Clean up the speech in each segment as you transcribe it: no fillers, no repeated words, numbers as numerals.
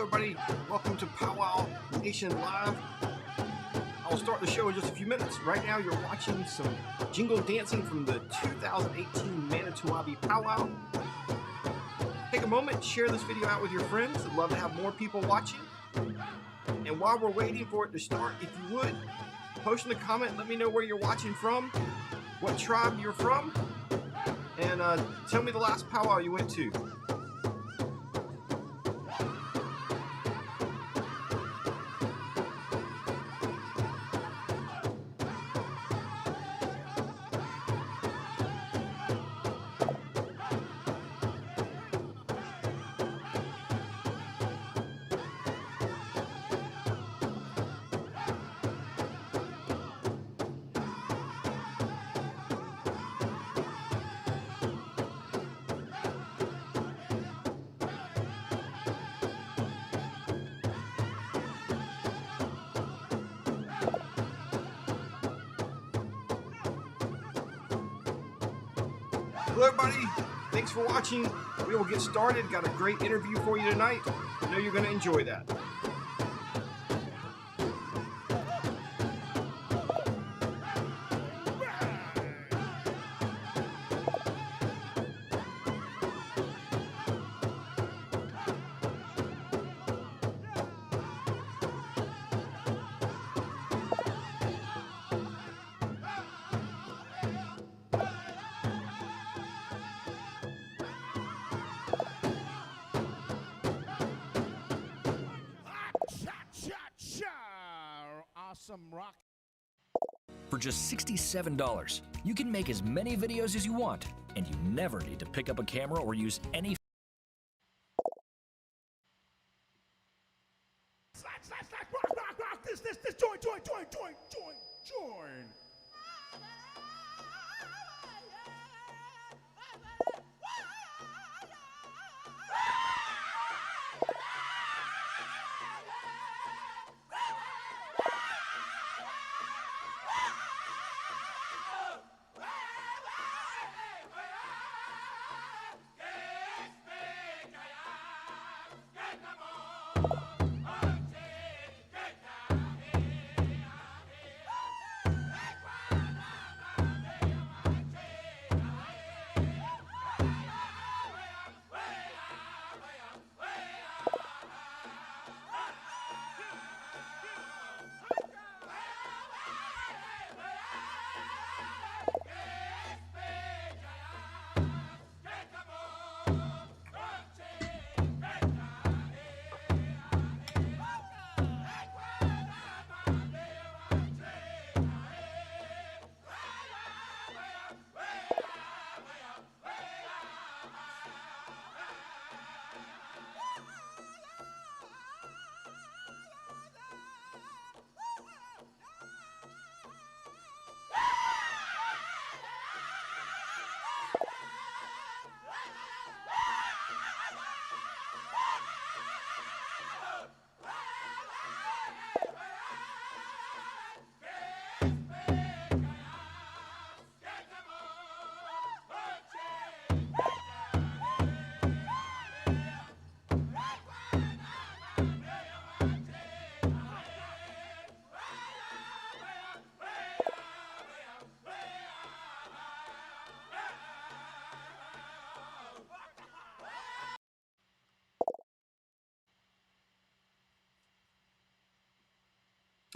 Hello everybody, welcome to Powwow Nation Live. I'll start the show in just a few minutes. Right now you're watching some jingle dancing from the 2018 Manitowoc Powwow. Take a moment, share this video out with your friends. I'd love to have more people watching. And while we're waiting for it to start, if you would, post in the comment, let me know where you're watching from, what tribe you're from, and tell me the last powwow you went to. Hello everybody, thanks for watching. We will get started. Got a great interview for you tonight. I know you're going to enjoy that. Awesome rock. For just $67, you can make as many videos as you want, and you never need to pick up a camera or use any Slide, rock, this, join.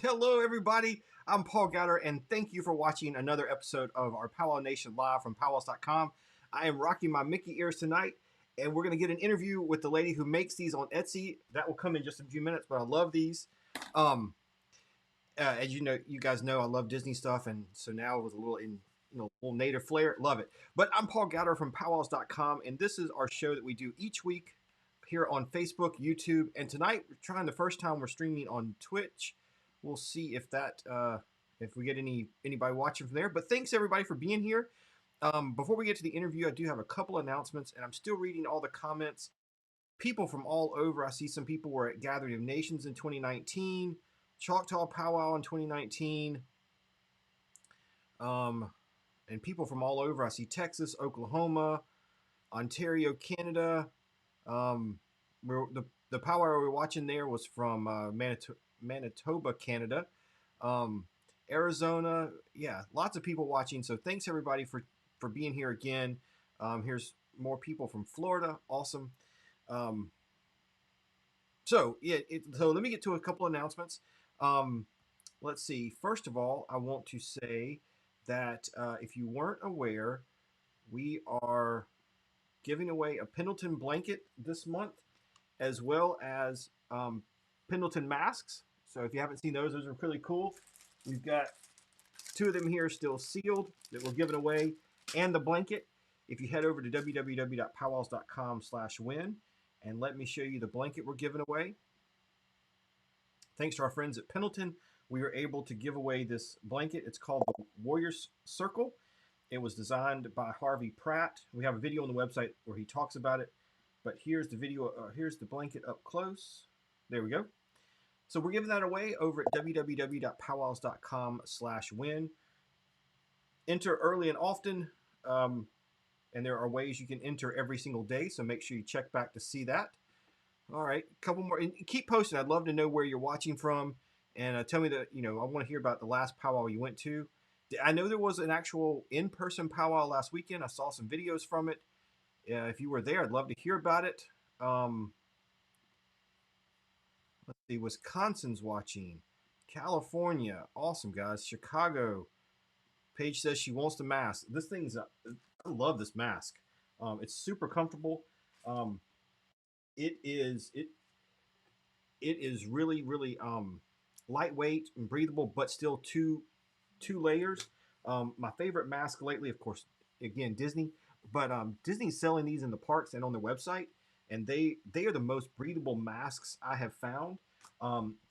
Hello everybody, I'm Paul Gowder, and thank you for watching another episode of our Powwow Nation Live from PowWows.com. I am rocking my Mickey ears tonight, and we're going to get an interview with the lady who makes these on Etsy. That will come in just a few minutes, but I love these. As you know, you guys know I love Disney stuff, and so now with a little little native flair, love it. But I'm Paul Gowder from PowWows.com, and this is our show that we do each week here on Facebook, YouTube, and tonight we're trying the first time we're streaming on Twitch. We'll see if that if we get anybody watching from there. But thanks everybody for being here. Before we get to the interview, I do have a couple announcements, and I'm still reading all the comments. People from all over. I see some people were at Gathering of Nations in 2019, Choctaw Powwow in 2019, and people from all over. I see Texas, Oklahoma, Ontario, Canada. The the powwow we were watching there was from Manitoba, Canada, um, Arizona. Yeah, lots of people watching. So thanks everybody for being here again. Here's more people from Florida. Awesome. Um, so let me get to a couple announcements. Um, let's see. First of all, I want to say that if you weren't aware, we are giving away a Pendleton blanket this month, as well as Pendleton masks. So if you haven't seen those are really cool. We've got two of them here still sealed that we're giving away, and the blanket. If you head over to www.powwows.com/win and let me show you the blanket we're giving away. Thanks to our friends at Pendleton, we were able to give away this blanket. It's called the Warrior's Circle. It was designed by Harvey Pratt. We have a video on the website where he talks about it. But here's the video. Here's the blanket up close. There we go. So we're giving that away over at www.powwows.com/win. Enter early and often, and there are ways you can enter every single day. So make sure you check back to see that. All right, a couple more, and keep posting. I'd love to know where you're watching from, and tell me that I want to hear about the last powwow you went to. I know there was an actual in-person powwow last weekend. I saw some videos from it. If you were there, I'd love to hear about it. Let's see, Wisconsin's watching, California, awesome guys. Chicago, Paige says she wants the mask. This thing's, I love this mask. It's super comfortable. Um, it is really lightweight and breathable, but still two layers. My favorite mask lately, of course, again Disney, but Disney's selling these in the parks and on their website, and they are the most breathable masks I have found.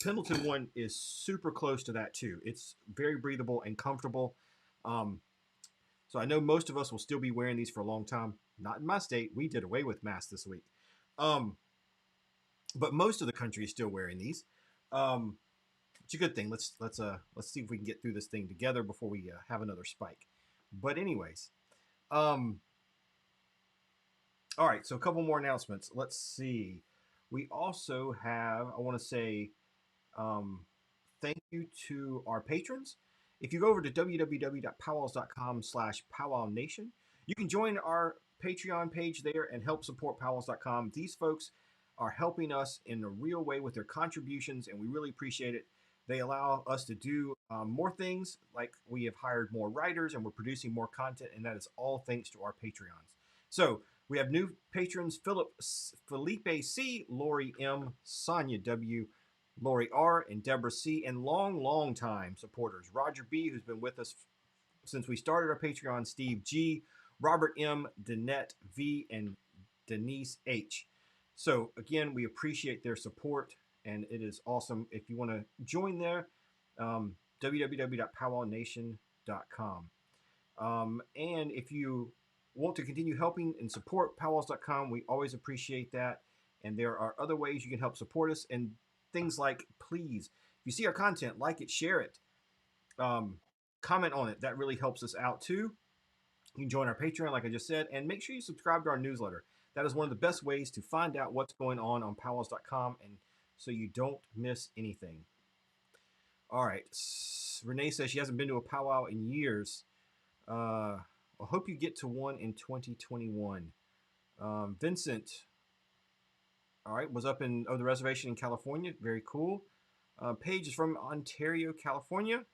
Pendleton one is super close to that too. It's very breathable and comfortable. So I know most of us will still be wearing these for a long time. Not in my state. We did away with masks this week. But most of the country is still wearing these. It's a good thing. Let's see if we can get through this thing together before we have another spike. But anyways, all right. So a couple more announcements. Let's see. We also have. I want to say thank you to our patrons. If you go over to www.powwows.com/powwownation, you can join our Patreon page there and help support powwows.com. These folks are helping us in a real way with their contributions, and we really appreciate it. They allow us to do more things, like we have hired more writers and we're producing more content, and that is all thanks to our Patreons. So we have new patrons: Felipe C, Lori M, Sonia W, Lori R, and Deborah C, and long time supporters: Roger B, who's been with us since we started our Patreon, Steve G, Robert M, Danette V, and Denise H. So again, we appreciate their support, and it is awesome. If you want to join there, www.powwownation.com. And if you want to continue helping and support powwows.com, we always appreciate that. And there are other ways you can help support us, and things like, please, if you see our content, like it, share it, comment on it. That really helps us out too. You can join our Patreon, like I just said, and make sure you subscribe to our newsletter. That is one of the best ways to find out what's going on PowWows.com, and so you don't miss anything. All right. Renee says she hasn't been to a powwow in years. I hope you get to one in 2021. Vincent, all right, was up in the reservation in California. Very cool. Paige is from Ontario, California.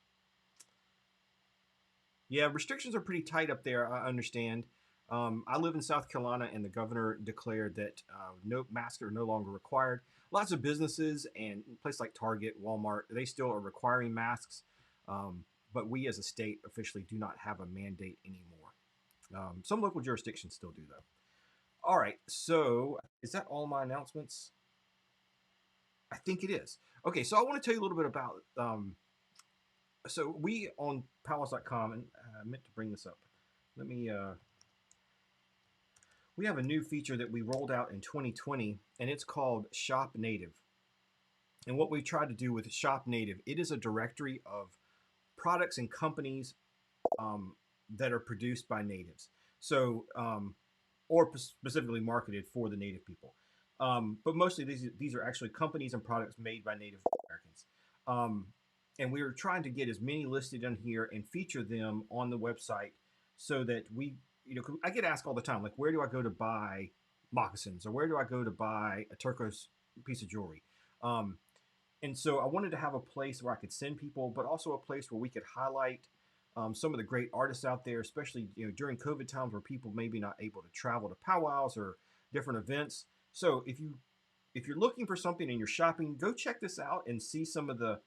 Yeah, restrictions are pretty tight up there, I understand. I live in South Carolina, and the governor declared that no masks are no longer required. Lots of businesses and places like Target, Walmart, they still are requiring masks, but we as a state officially do not have a mandate anymore. Some local jurisdictions still do, though. All right, so is that all my announcements? I think it is. Okay, so I want to tell you a little bit about so we on PowWows.com, and I meant to bring this up. Let me, we have a new feature that we rolled out in 2020, and it's called Shop Native. And what we've tried to do with Shop Native, it is a directory of products and companies that are produced by natives. So, or specifically marketed for the native people. But mostly these are actually companies and products made by Native Americans. Um, and we were trying to get as many listed on here and feature them on the website so that I get asked all the time, like, where do I go to buy moccasins, or where do I go to buy a turquoise piece of jewelry? Um, and so I wanted to have a place where I could send people, but also a place where we could highlight some of the great artists out there, especially during COVID times where people maybe not able to travel to powwows or different events. So if you're looking for something and you're shopping, go check this out and see some of the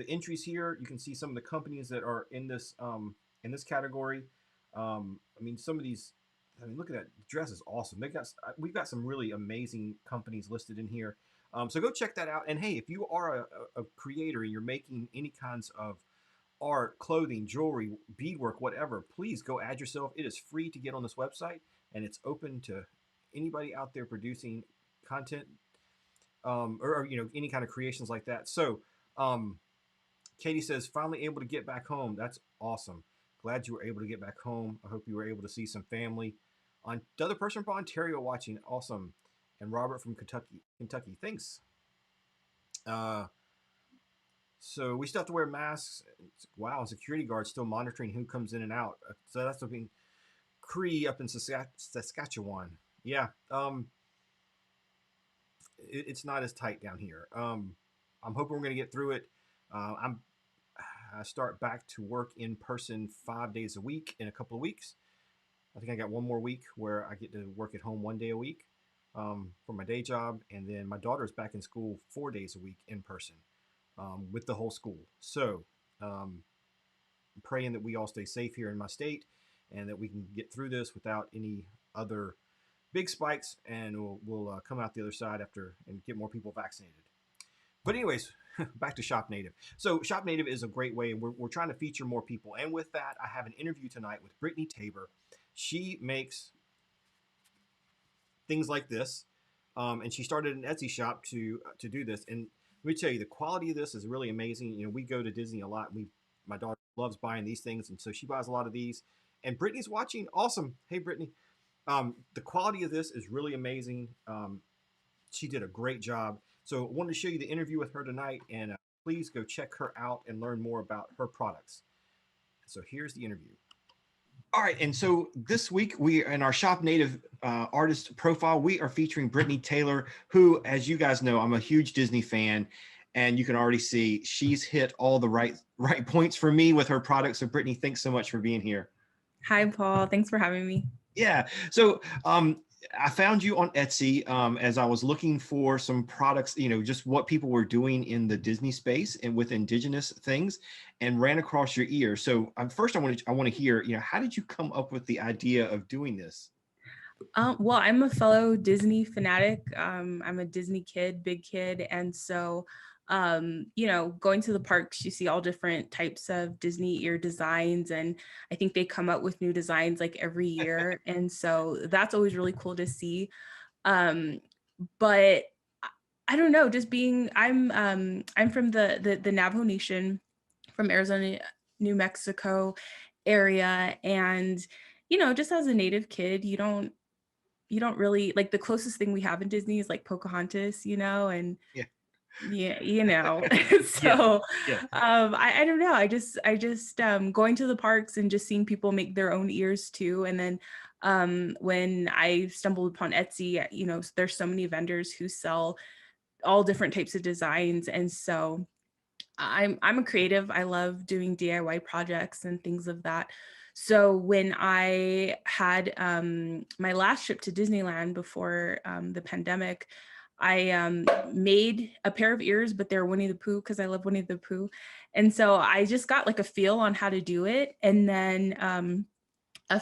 entries here. You can see some of the companies that are in this category. I mean, some of these. I mean, look at that dress is awesome. We've got some really amazing companies listed in here. So go check that out. And hey, if you are a creator and you're making any kinds of art, clothing, jewelry, beadwork, whatever, please go add yourself. It is free to get on this website, and it's open to anybody out there producing content, or any kind of creations like that. So Katie says, finally able to get back home. That's awesome. Glad you were able to get back home. I hope you were able to see some family. On the other person from Ontario watching, awesome. And Robert from Kentucky, thanks. So we still have to wear masks. Wow, security guards still monitoring who comes in and out. So that's looking Cree up in Saskatchewan. Yeah, it's not as tight down here. I'm hoping we're going to get through it. I start back to work in person 5 days a week in a couple of weeks. I think I got one more week where I get to work at home 1 day a week for my day job, and then my daughter's back in school 4 days a week in person with the whole school. So I'm praying that we all stay safe here in my state and that we can get through this without any other big spikes, and we'll come out the other side after and get more people vaccinated. But anyways, back to Shop Native. So Shop Native is a great way, and we're trying to feature more people. And with that, I have an interview tonight with Brittany Tabor. She makes things like this, and she started an Etsy shop to do this. And let me tell you, the quality of this is really amazing. We go to Disney a lot. My daughter loves buying these things, and so she buys a lot of these. And Brittany's watching. Awesome. Hey, Brittany. The quality of this is really amazing. She did a great job. So I wanted to show you the interview with her tonight, and please go check her out and learn more about her products. So here's the interview. All right, and so this week we in our Shop Native artist profile, we are featuring Brittany Tabor, who, as you guys know, I'm a huge Disney fan, and you can already see she's hit all the right points for me with her products. So Brittany, thanks so much for being here. Hi, Paul. Thanks for having me. Yeah. So I found you on Etsy as I was looking for some products, just what people were doing in the Disney space and with Indigenous things, and ran across your ear. So first I want to hear, how did you come up with the idea of doing this? Well, I'm a fellow Disney fanatic. I'm a Disney kid, big kid. And so, going to the parks, you see all different types of Disney ear designs. And I think they come up with new designs like every year. And so that's always really cool to see. But I don't know, just I'm from the Navajo Nation, from Arizona, New Mexico area. And, just as a Native kid, you don't really, like, the closest thing we have in Disney is like Pocahontas, and so I don't know. I just going to the parks and just seeing people make their own ears too. And then when I stumbled upon Etsy, there's so many vendors who sell all different types of designs. And so I'm a creative. I love doing DIY projects and things of that. So when I had my last trip to Disneyland before the pandemic, I made a pair of ears, but they're Winnie the Pooh because I love Winnie the Pooh. And so I just got like a feel on how to do it. And then I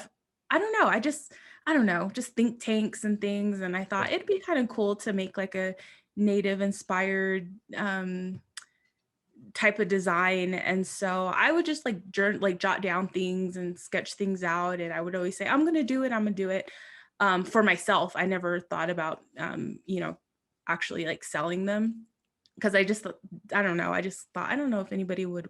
don't know, just think tanks and things. And I thought it'd be kind of cool to make like a Native inspired type of design. And so I would just jot down things and sketch things out. And I would always say, I'm going to do it for myself. I never thought about, actually like selling them, because I don't know. I just thought, I don't know if anybody would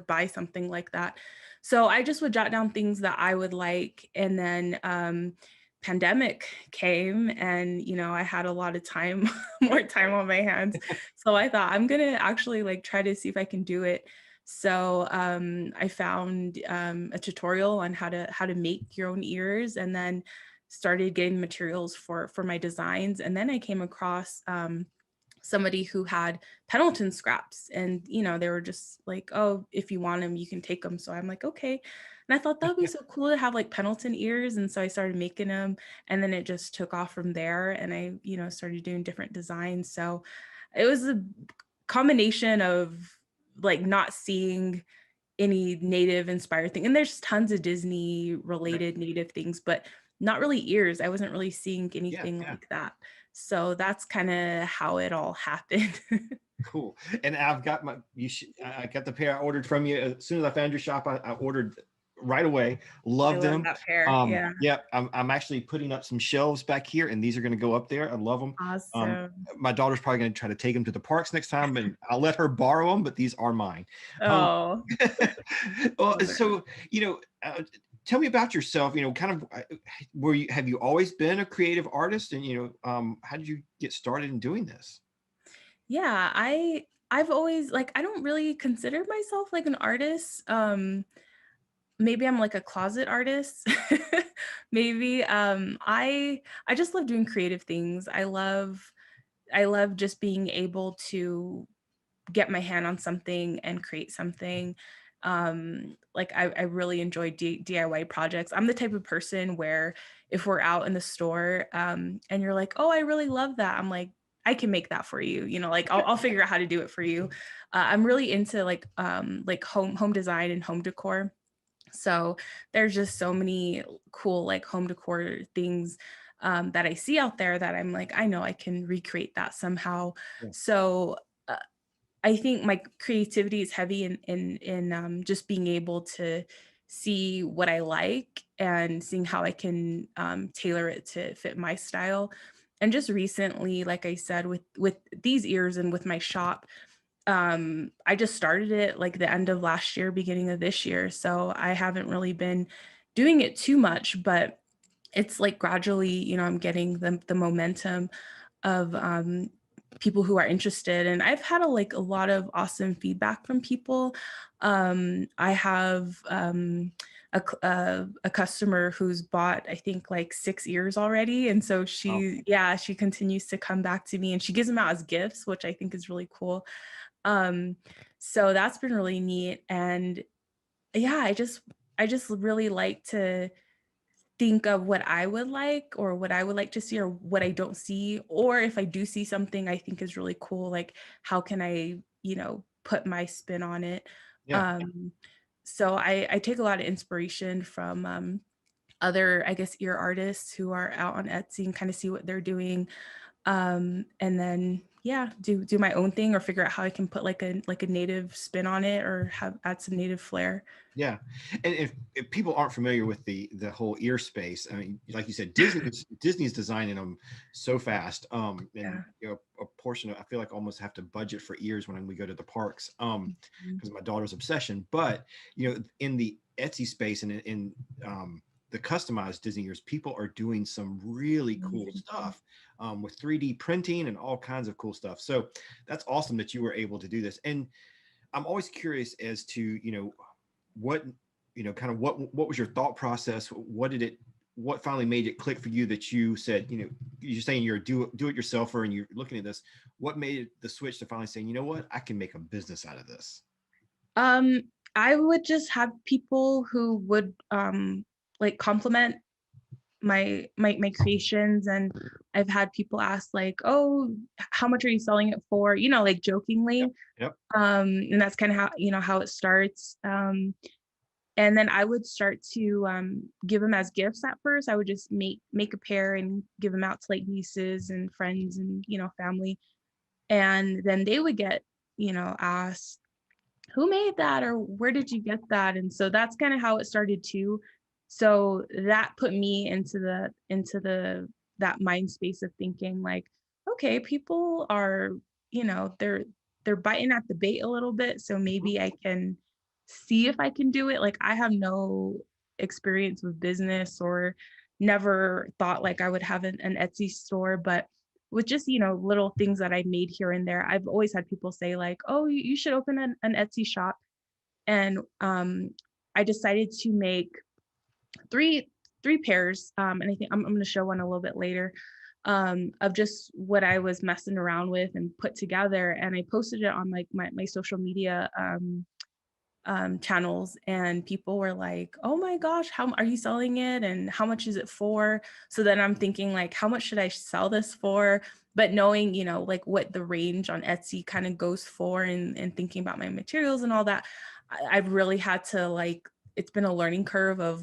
buy something like that. So I just would jot down things that I would like. And then pandemic came, and I had a lot of time, more time on my hands. So I thought I'm gonna actually like try to see if I can do it. So I found a tutorial on how to make your own ears, and then started getting materials for my designs. And then I came across somebody who had Pendleton scraps, and they were just like, oh, if you want them you can take them. So I'm like, okay. And I thought that would be so cool to have like Pendleton ears, and so I started making them, and then it just took off from there, and I started doing different designs. So it was a combination of like not seeing any native inspired thing, and there's tons of Disney Right. related native things, but not really ears. I wasn't really seeing Yeah, anything yeah. like that. So that's kind of how it all happened. Cool. And I've got I got the pair I ordered from you. As soon as I found your shop, I ordered right away. I Love love them. that pair. Yeah. Yeah, I'm actually putting up some shelves back here, and these are going to go up there. I love them. Um, Awesome. my daughter's probably going to try to take them to the parks next time, and I'll let her borrow them, but these are mine. Um, Oh, well, those are so tell me about yourself. Kind of have you always been a creative artist, and how did you get started in doing this? yeah. I've always like, I don't really consider myself like an artist. Maybe I'm like a closet artist. Maybe I just love doing creative things. I love just being able to get my hand on something and create something. Like I really enjoy DIY projects. I'm the type of person where if we're out in the store and you're like, oh, I really love that, I'm like, I can make that for you. Like I'll figure out how to do it for you. I'm really into like home design and home decor. So there's just so many cool like home decor things that I see out there that I'm like, I know I can recreate that somehow. Yeah. So uh, I think my creativity is heavy in just being able to see what I like and seeing how I can tailor it to fit my style. And just recently, like I said, with these ears and with my shop, I just started it like the end of last year, beginning of this year. So I haven't really been doing it too much, but it's like gradually, I'm getting the momentum of people who are interested, and I've had a lot of awesome feedback from people. I have a customer who's bought I think like 6 ears already, and so Oh, she continues to come back to me, and she gives them out as gifts, which I think is really cool. um so that's been really neat. And yeah, I just really like to think of what I would like, or what I would like to see, or what I don't see, or if I do see something I think is really cool, like how can I, put my spin on it. yeah. So I take a lot of inspiration from other, I guess, ear artists who are out on Etsy, and kind of see what they're doing. And then yeah, do my own thing, or figure out how I can put like a native spin on it, or have add some native flair. Yeah, and if people aren't familiar with the whole ear space, I mean, like you said, Disney's designing them so fast. And Yeah. a portion of, I feel like, almost have to budget for ears when we go to the parks, Mhm. because my daughter's obsession. But in the Etsy space and in the customized Disney ears, people are doing some really cool Mhm. stuff with 3D printing and all kinds of cool stuff. So that's awesome that you were able to do this. And I'm always curious as to what kind of what was your thought process. What finally made it click for you, that you said, you're saying you're a do it yourselfer and you're looking at this. What made the switch to finally saying, what, I can make a business out of this? Um, I would just have people who would like compliment my creations. And I've had people ask like, "Oh, how much are you selling it for?" Like Yep. jokingly. Yep. And that's kind of how it starts. And then I would start to give them as gifts at first. I would just make a pair and give them out to like nieces and friends and family. And then they would get asked, who made that, or where did you get that? And so that's kind of how it started too. So that put me into the that mind space of thinking like, okay, people are, they're biting at the bait a little bit, so Mhm. maybe I can see if I can do it. Like I have no experience with business or never thought like I would have an Etsy store, but with just, little things that I made here and there, I've always had people say like, oh, you should open an Etsy shop. And I decided to make three pairs, and I think I'm going to show one a little bit later, of just what I was messing around with and put together, and I posted it on like my social media channels, and people were like, oh my gosh, how are you selling it and how much is it for? So then I'm thinking like, how much should I sell this for? But knowing, like what the range on Etsy kind of goes for, and thinking about my materials and all that, I've really had to like, it's been a learning curve of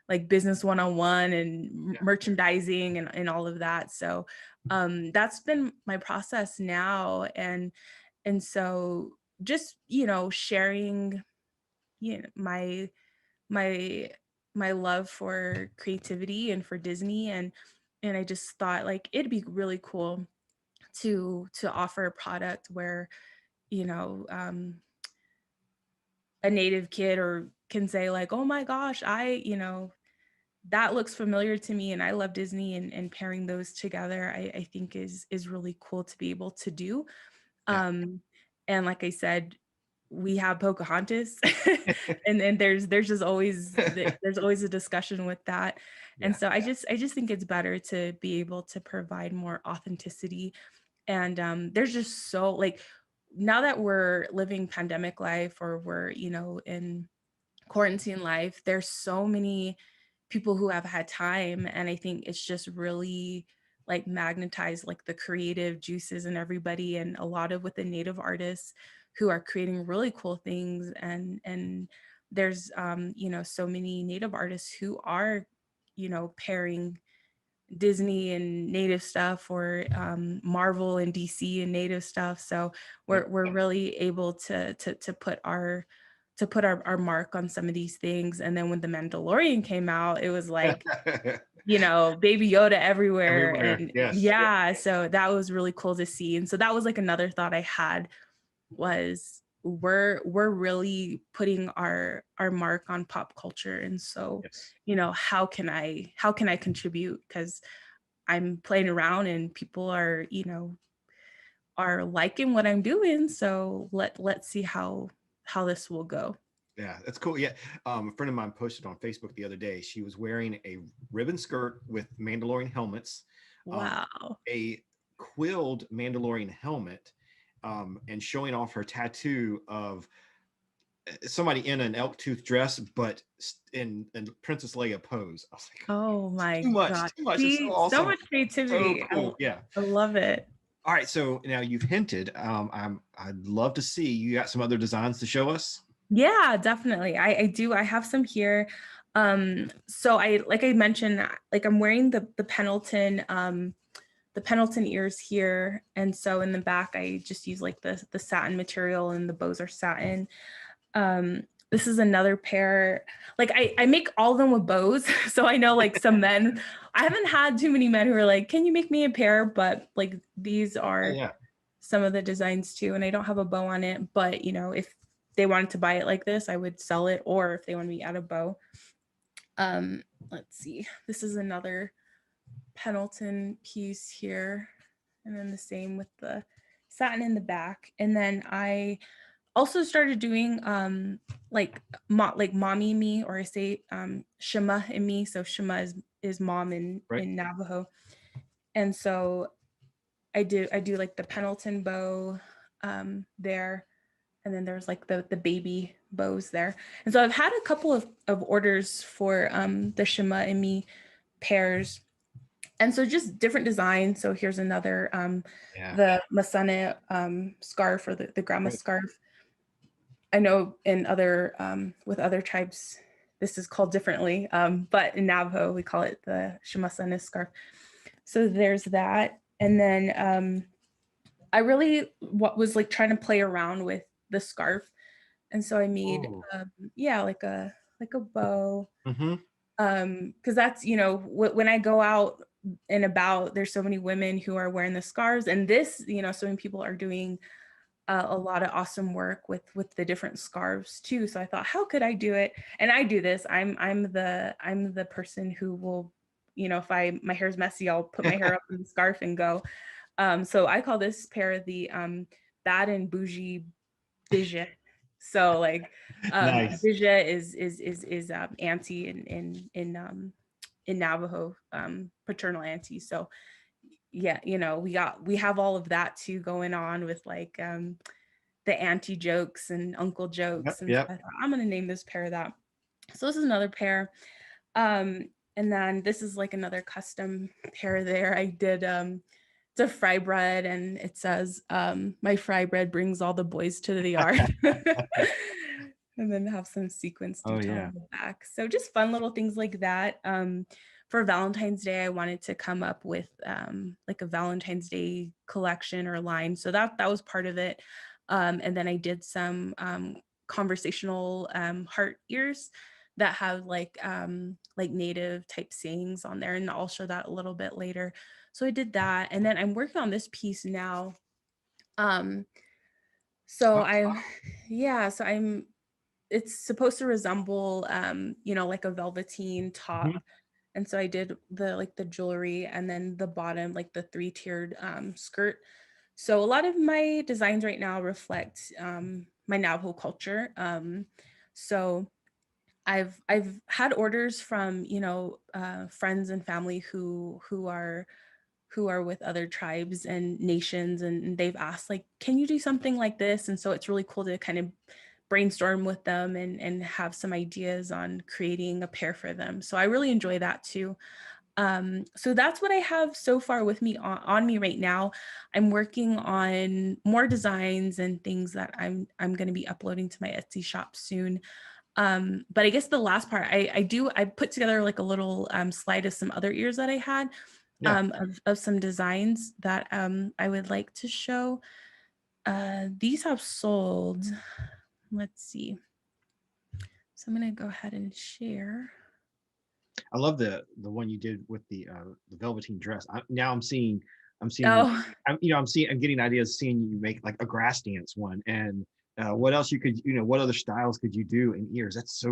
like business one-on-one and merchandising and all of that. So that's been my process now. And so just, sharing, my my my love for creativity and for Disney, and I just thought like it'd be really cool to offer a product where, you know, a native kid or can say like, oh my gosh, that looks familiar to me and I love Disney, and pairing those together, I think is really cool to be able to do. Yeah. And like I said, we have Pocahontas, and then there's just always there's always a discussion with that. And Yeah. so I just think it's better to be able to provide more authenticity. And there's just so like, now that we're living pandemic life, or we're, in quarantine life, there's so many people who have had time, and I think it's just really like magnetized like the creative juices in everybody, and a lot of with the native artists who are creating really cool things. And there's so many native artists who are, pairing Disney and native stuff, or Marvel and DC and native stuff. So Yeah. we're really able to put our mark on some of these things. And then when The Mandalorian came out, it was like, Baby Yoda everywhere. Everywhere. And Yes. yeah, so that was really cool to see. And so that was like another thought I had, was we're really putting our mark on pop culture. And so, Yes. how can I contribute? Because I'm playing around and people are liking what I'm doing. So let's see how this will go. Yeah, that's cool. Yeah. A friend of mine posted on Facebook the other day. She was wearing a ribbon skirt with Mandalorian helmets, um, Wow. a quilled Mandalorian helmet, and showing off her tattoo of somebody in an elk tooth dress, but in Princess Leia pose. I was like, Oh my too much, God. too much. It's so See, so awesome. much So creativity. cool. Yeah. I love it. All right. So now you've hinted. I'd love to see you got some other designs to show us. Yeah, definitely. I do. I have some here. So like I mentioned, like I'm wearing the Pendleton ears here. And so in the back, I just use like the satin material, and the bows are satin. This is another pair. Like I make all of them with bows. So I know like some men, I haven't had too many men who are like, can you make me a pair? But like these Oh, are yeah. some of the designs too. And I don't have a bow on it, but if they wanted to buy it like this, I would sell it. Or if they want me to add a bow. Let's see. This is another Pendleton piece here. And then the same with the satin in the back. And then I also started doing like mommy me, or I say Shema in me. So Shema is mom in Right. Navajo. And so I do like the Pendleton bow there. And then there's like the baby bows there. And so I've had a couple of orders for the Shema and me pairs. And so just different designs. So here's another Yeah. the Masane scarf, or the grandma Right. scarf. I know in other with other tribes this is called differently, but in Navajo we call it the Shamasana scarf. So there's that. And then I really was like trying to play around with the scarf, and so I made Oh. like a bow, Mm-hmm. because that's when I go out and about, there's so many women who are wearing the scarves, and this so many people are doing a lot of awesome work with the different scarves too. So I thought, how could I do it? And I do this. I'm the person who will if my hair's messy, I'll put my hair up in the scarf and go. So I call this pair the bad and bougie bijou. So like Nice. bijou is auntie in Navajo, paternal auntie. So yeah, we have all of that too going on with like the auntie jokes and uncle jokes. And so I thought, I'm gonna name this pair that. So this is another pair. And then this is like another custom pair there. I did it's a fry bread, and it says my fry bread brings all the boys to the yard. And then have some sequence detail on the back. So just fun little things like that. For Valentine's Day, I wanted to come up with like a Valentine's Day collection or line. So that was part of it. And then I did some conversational heart ears that have like native type sayings on there, and I'll show that a little bit later. So I did that, and then I'm working on this piece now. So it's supposed to resemble like a velveteen top. And so I did the jewelry, and then the bottom, like the 3-tiered skirt. So a lot of my designs right now reflect my Navajo culture. So I've had orders from friends and family who are with other tribes and nations, and they've asked like, can you do something like this? And so it's really cool to kind of brainstorm with them and have some ideas on creating a pair for them. So I really enjoy that too. So that's what I have so far with me on me right now. I'm working on more designs and things that I'm going to be uploading to my Etsy shop soon. But I guess the last part, I put together like a little slide of some other ears that I had of some designs that I would like to show. These have sold. Let's see. So I'm going to go ahead and share. I love the one you did with the velveteen dress. I'm seeing, I'm getting ideas, seeing you make like a grass dance one, and what else you could, what other styles could you do in ears? That's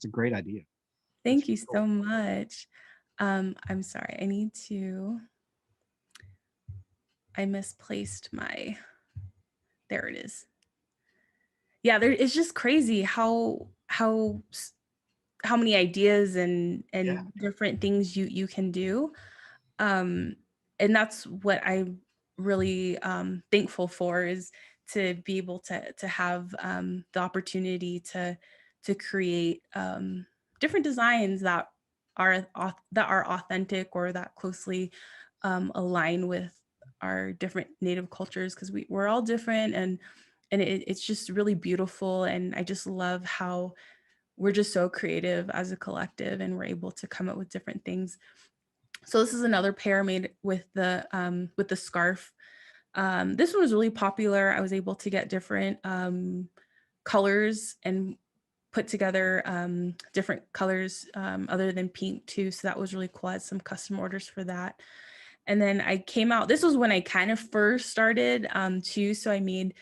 a great idea. Thank you so much. I'm sorry, I misplaced there it is. Yeah, it's just crazy how many ideas and different things you can do. And that's what I'm really thankful for, is to be able to have the opportunity to create different designs that are authentic, or that closely align with our different Native cultures, because we're all different, and it's just really beautiful. And I just love how we're just so creative as a collective, and we're able to come up with different things. So this is another pair made with the scarf. This one was really popular. I was able to get different colors and put together different colors other than pink too. So that was really cool. I had some custom orders for that. And then this was when I kind of first started too. So I made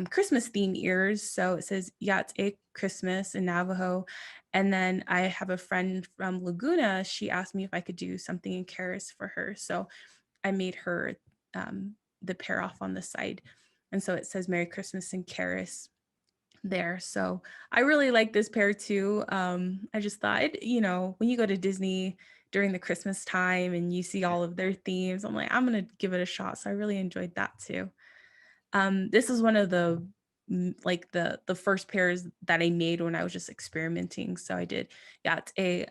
Christmas theme ears. So it says Yate Christmas in Navajo. And then I have a friend from Laguna. She asked me if I could do something in Karis for her. So I made her the pair off on the side. And so it says Merry Christmas in Karis there. So I really like this pair too. I just thought, when you go to Disney during the Christmas time and you see all of their themes, I'm like, I'm going to give it a shot. So I really enjoyed that too. This is one of the first pairs that I made when I was just experimenting. So I did got a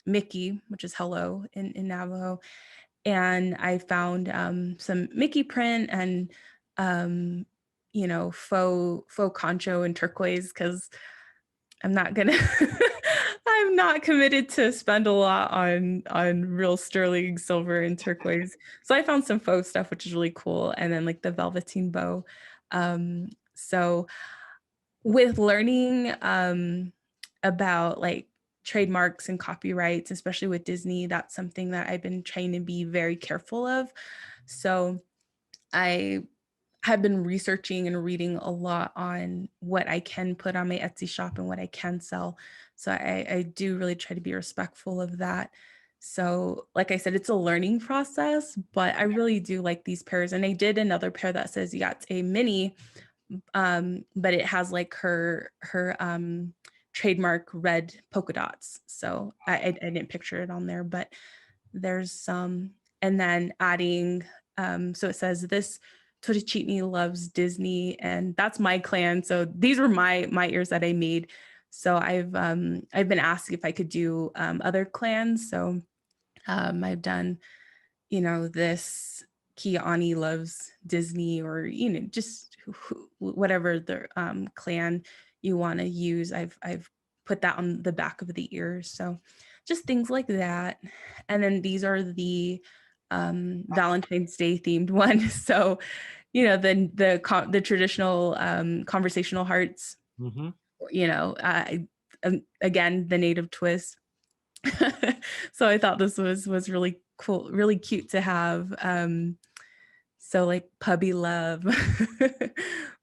Mickey, which is hello in Navajo, and I found some Mickey print and faux concho and turquoise, because I'm not gonna I'm not committed to spend a lot on real sterling silver and turquoise. So I found some faux stuff, which is really cool. And then like the velveteen bow. So with learning about like trademarks and copyrights, especially with Disney, that's something that I've been trying to be very careful of. So I have been researching and reading a lot on what I can put on my Etsy shop and what I can sell. So I do really try to be respectful of that. So like I said, it's a learning process, but I really do like these pairs. And I did another pair that says, yeah, it's a mini, but it has like her trademark red polka dots. So I didn't picture it on there, but there's some. And then adding, so it says this Torrichitni loves Disney, and that's my clan. So these were my ears that I made. So I've been asked if I could do other clans. So I've done, this Kiani loves Disney, or, just whatever the clan you want to use. I've put that on the back of the ears. So just things like that. And then these are the Valentine's Day themed one. So, the traditional conversational hearts, Mm-hmm. again, the native twist. So I thought this was really cool, really cute to have. So like puppy love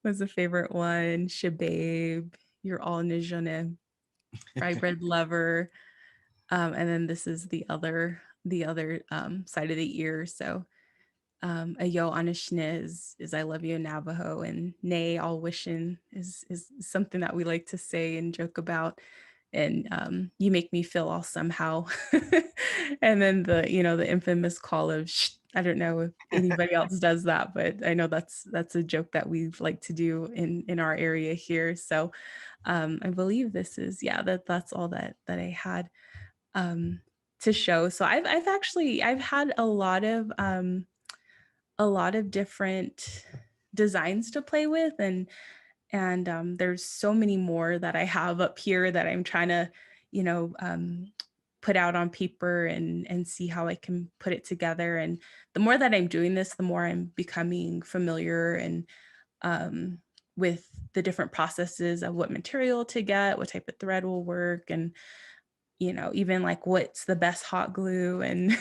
was a favorite one. Shababe, you're all Nijane, fry bread lover. And then this is the other side of the ear. So Ayo Anishne is I love you in Navajo, and Nay all wishing is something that we like to say and joke about. And you make me feel all somehow. And then the infamous call of shh. I don't know if anybody else does that, but I know that's a joke that we like to do in our area here. So I believe this is, yeah, that's all that I had to show. So I've had a lot of different designs to play with, and there's so many more that I have up here that I'm trying to, put out on paper and see how I can put it together. And the more that I'm doing this, the more I'm becoming familiar and with the different processes of what material to get, what type of thread will work, and even like what's the best hot glue and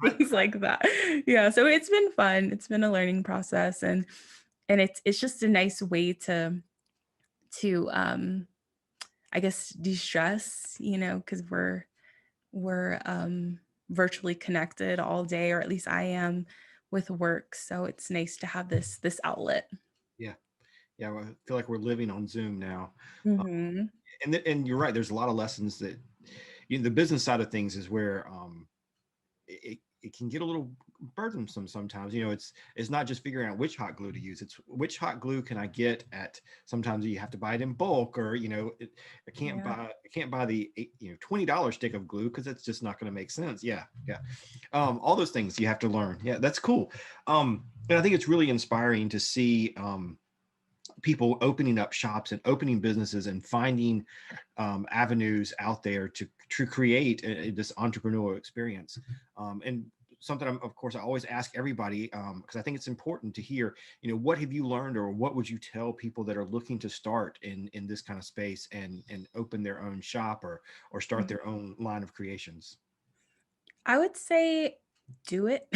things like that. Yeah, so it's been fun. It's been a learning process, and it's just a nice way to I guess de-stress, because we're virtually connected all day, or at least I am, with work. So it's nice to have this outlet. Yeah. Yeah. I feel like we're living on Zoom now. Uh, Hmm. and you're right. There's a lot of lessons that, the business side of things is where it can get a little burdensome sometimes. It's not just figuring out which hot glue to use. It's which hot glue can I get at. Sometimes you have to buy it in bulk, or Yeah. I can't buy the $20 stick of glue because it's just not going to make sense. Yeah, yeah. All those things you have to learn. Yeah, that's cool. And I think it's really inspiring to see people opening up shops and opening businesses and finding avenues out there to create this entrepreneurial experience. And something of course I always ask everybody, because I think it's important to hear, what have you learned, or what would you tell people that are looking to start in this kind of space and open their own shop, or start Mhm. their own line of creations? I would say do it.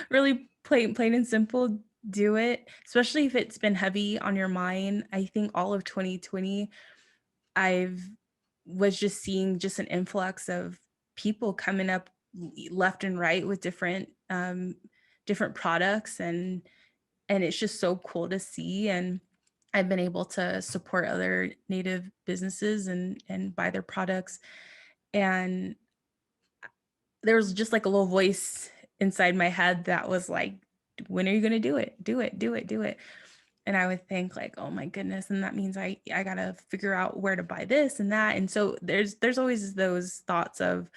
Really plain and simple, do it. Especially if it's been heavy on your mind. I think all of 2020, I've was just seeing just an influx of people coming up left and right with different products, and it's just so cool to see. And I've been able to support other native businesses and buy their products. And there was just like a little voice inside my head that was like, when are you going to do it? Do it, do it, do it. And I would think like, oh my goodness, and that means I got to figure out where to buy this and that. And so there's always those thoughts of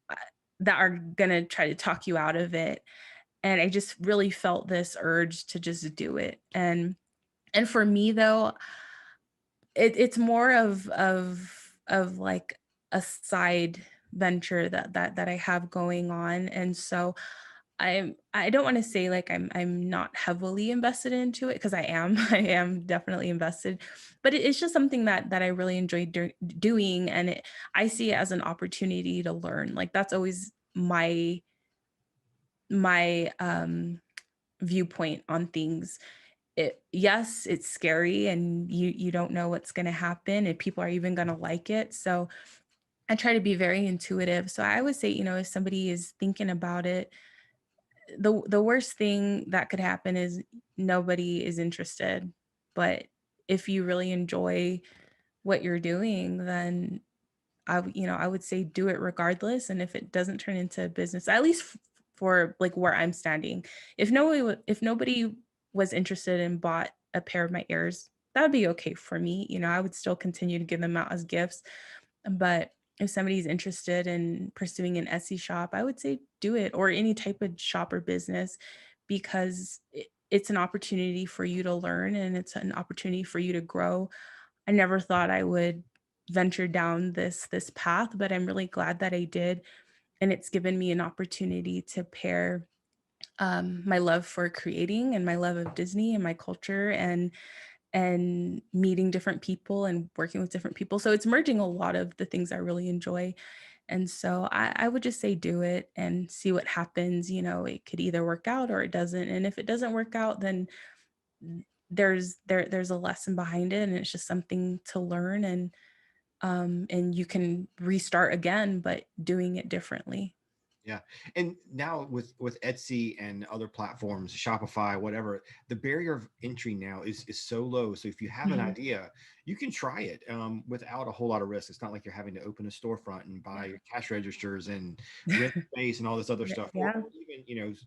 uh, that are going to try to talk you out of it. And I just really felt this urge to just do it. And for me though, it's more of like a side venture that I have going on. And so I don't want to say like I'm not heavily invested into it, because I am. I am definitely invested, but it's just something that I really enjoy doing, and I see it as an opportunity to learn. Like that's always my viewpoint on things. Yes, it's scary, and you don't know what's going to happen, and people are even going to like it. So I try to be very intuitive. So I would say, if somebody is thinking about it, the worst thing that could happen is nobody is interested. But if you really enjoy what you're doing, then I would say do it regardless. And if it doesn't turn into a business, at least for like where I'm standing, if nobody was interested and bought a pair of my ears, that'd be okay for me. I would still continue to give them out as gifts. But if somebody's interested in pursuing an Etsy shop, I would say do it, or any type of shop or business, because it's an opportunity for you to learn and it's an opportunity for you to grow. I never thought I would venture down this path, but I'm really glad that I did. And it's given me an opportunity to pair my love for creating and my love of Disney and my culture and meeting different people and working with different people. So it's merging a lot of the things I really enjoy. And so I would just say do it and see what happens. It could either work out or it doesn't. And if it doesn't work out, then there's a lesson behind it, and it's just something to learn, and you can restart again, but doing it differently. Yeah. And now with Etsy and other platforms, Shopify, whatever, the barrier of entry now is so low. So if you have an Mhm. idea, you can try it without a whole lot of risk. It's not like you're having to open a storefront and buy Yeah. your cash registers and rent space and all this other stuff, or Yeah. even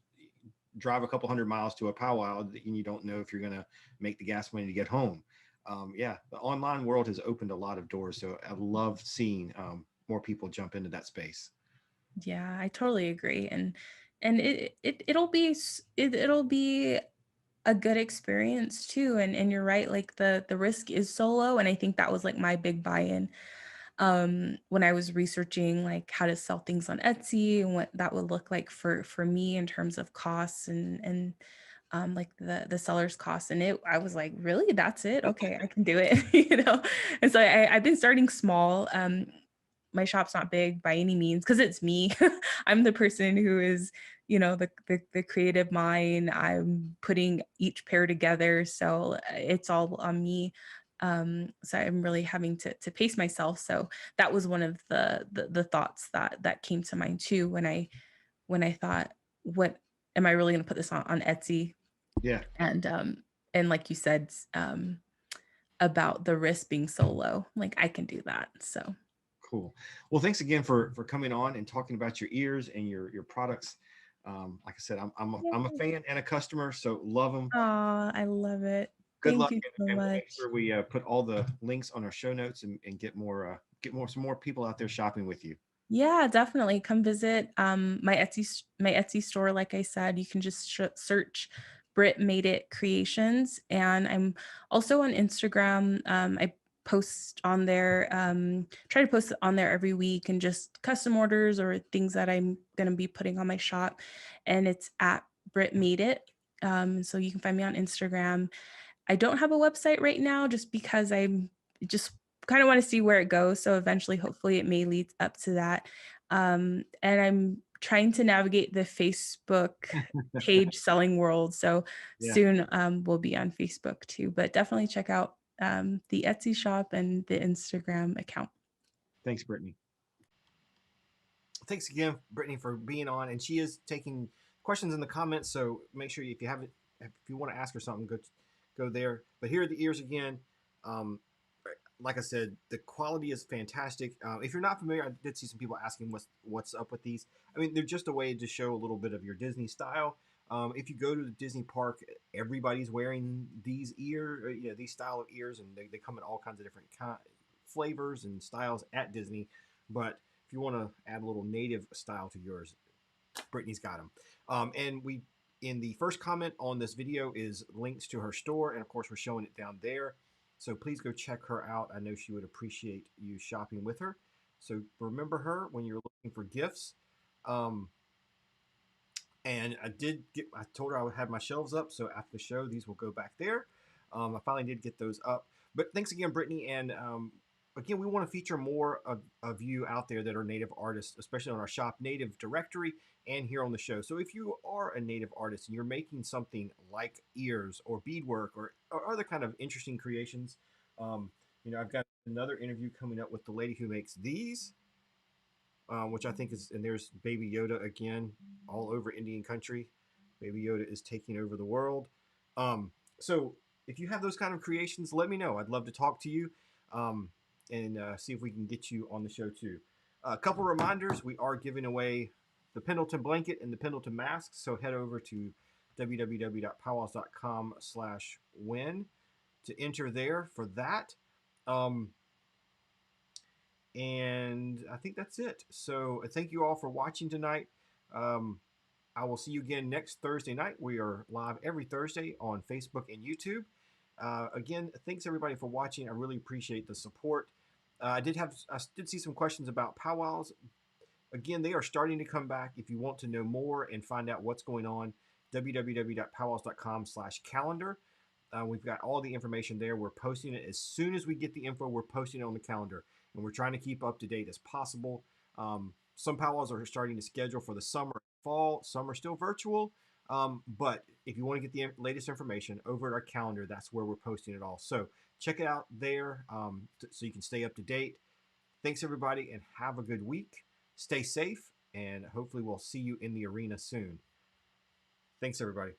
drive a couple hundred miles to a powwow and you don't know if you're going to make the gas money to get home. Yeah, the online world has opened a lot of doors. So I love seeing more people jump into that space. Yeah, I totally agree. And it'll be a good experience too. And you're right, like the risk is so low. And I think that was like my big buy-in when I was researching like how to sell things on Etsy and what that would look like for me in terms of costs and like the seller's costs. And I was like, really, that's it? Okay, I can do it. And so I've been starting small. My shop's not big by any means because it's me. I'm the person who is, the creative mind. I'm putting each pair together, so it's all on me. So I'm really having to pace myself. So that was one of the thoughts that came to mind too when I thought, what am I really going to put this on Etsy? Yeah. And like you said, about the risk being so low, like I can do that. So Cool. Well, thanks again for coming on and talking about your ears and your products. Like I said, I'm a fan and a customer, so love them. oh, I love it. Good Thank luck, you so and we'll make much. sure we put all the links on our show notes and get some more people out there shopping with you. Yeah, definitely. Come visit my Etsy store. Like I said, you can just search Brit Made It Creations, and I'm also on Instagram. I post on there, try to post on there every week, and just custom orders or things that I'm gonna be putting on my shop. And it's at Brit Made It. So you can find me on Instagram. I don't have a website right now just because I'm just kind of want to see where it goes. So eventually, hopefully, it may lead up to that. And I'm trying to navigate the Facebook page selling world. So Yeah. soon we'll be on Facebook too. But definitely check out the Etsy shop and the Instagram account. Thanks, Brittany. Thanks again, Brittany, for being on. And she is taking questions in the comments. So make sure if you want to ask her something, go there. But here are the ears again. Um, like I said, the quality is fantastic. If you're not familiar, I did see some people asking what's up with these. I mean, they're just a way to show a little bit of your Disney style. If you go to the Disney park, everybody's wearing these style of ears, and they come in all kinds of different flavors and styles at Disney. But if you want to add a little native style to yours, Brittany's got them. And we in the first comment on this video is links to her store, and of course we're showing it down there. So please go check her out. I know she would appreciate you shopping with her. So remember her when you're looking for gifts. Um, and I told her I would have my shelves up. So after the show, these will go back there. I finally did get those up. But thanks again, Brittany. And again, we want to feature more of you out there that are native artists, especially on our Shop Native directory and here on the show. So if you are a native artist and you're making something like ears or beadwork or other kind of interesting creations, I've got another interview coming up with the lady who makes these. which I think is, and there's Baby Yoda again, all over Indian country. Baby Yoda is taking over the world. So if you have those kind of creations, let me know. I'd love to talk to you, and see if we can get you on the show too. A couple reminders: we are giving away the Pendleton blanket and the Pendleton mask. So head over to www.powwows.com/win to enter there for that. And I think that's it. So thank you all for watching tonight. I will see you again next Thursday night. We are live every Thursday on Facebook and YouTube. Again, thanks everybody for watching. I really appreciate the support. I did see some questions about powwows. Again, they are starting to come back. If you want to know more and find out what's going on, www.powwows.com/calendar. We've got all the information there. We're posting it as soon as we get the info. We're posting it on the calendar, and we're trying to keep up to date as possible. Some powwows are starting to schedule for the summer and fall. Some are still virtual. But if you want to get the latest information over at our calendar, that's where we're posting it all. So check it out there, so you can stay up to date. Thanks, everybody, and have a good week. Stay safe, and hopefully we'll see you in the arena soon. Thanks, everybody.